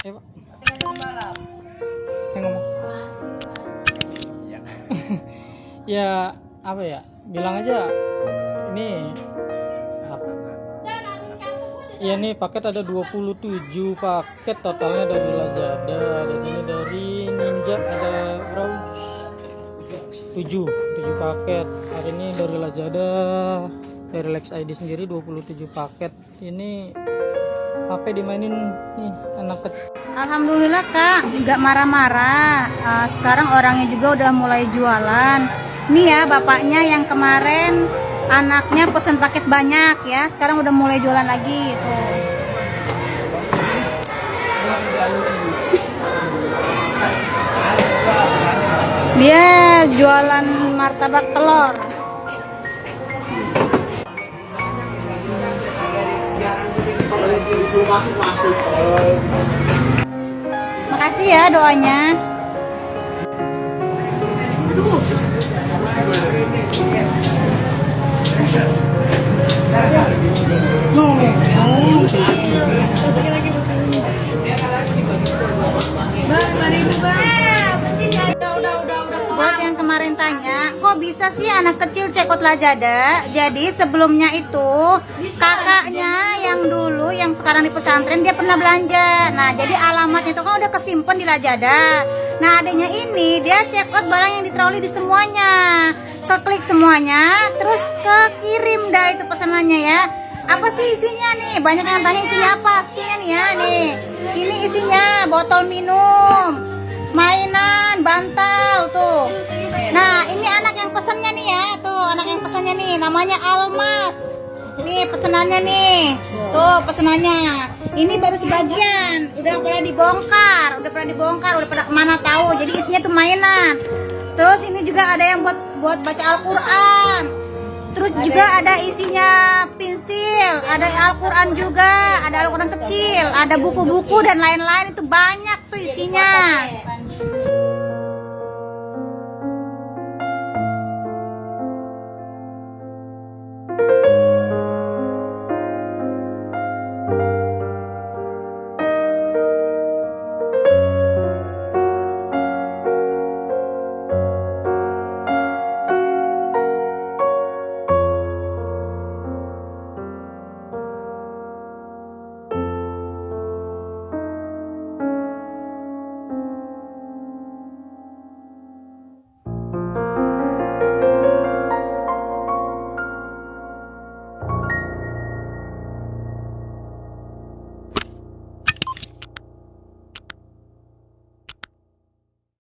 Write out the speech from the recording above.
Ya, Pak. malam. Yang ngomong. Ya, apa ya? Bilang aja ini apa? Ya nih paket ada 27 paket totalnya dari Lazada, dan ini dari Ninja ada berapa? 7 paket. Hari ini dari Lazada, dari Lex ID sendiri 27 paket. Ini HP dimainin nih anak kecil. Alhamdulillah Kak, nggak marah-marah. Sekarang orangnya juga udah mulai jualan. Nih ya bapaknya yang kemarin anaknya pesan paket banyak ya, sekarang udah mulai jualan lagi. Tuh. Dia jualan martabak telur. Makasih ya doanya. Buat yang kemarin tanya, kok bisa sih anak kecil cekot Lazada? Jadi sebelumnya itu kakaknya yang dulu yang sekarang di pesantren dia pernah belanja. Nah jadi alamatnya itu kan udah kesimpan di Lazada. Nah adanya ini dia cekot barang yang ditroli di semuanya, keklik semuanya, terus kekirim dah itu pesanannya ya. Apa sih isinya nih? Banyak yang tanya isinya apa? Spinya nih ya nih. Ini isinya botol minum, mainan, bantal tuh. Nah ini anak yang pesannya nih ya, tuh anak yang pesannya nih namanya Almas. Nih pesanannya nih, tuh pesanannya. Ini baru sebagian, udah pernah dibongkar, udah pada kemana tahu. Jadi isinya tuh mainan. Terus ini juga ada yang buat baca Al-Quran. Terus juga ada isinya pensil, ada Al-Quran juga, ada Al-Quran kecil, ada buku-buku dan lain-lain, itu banyak tuh isinya.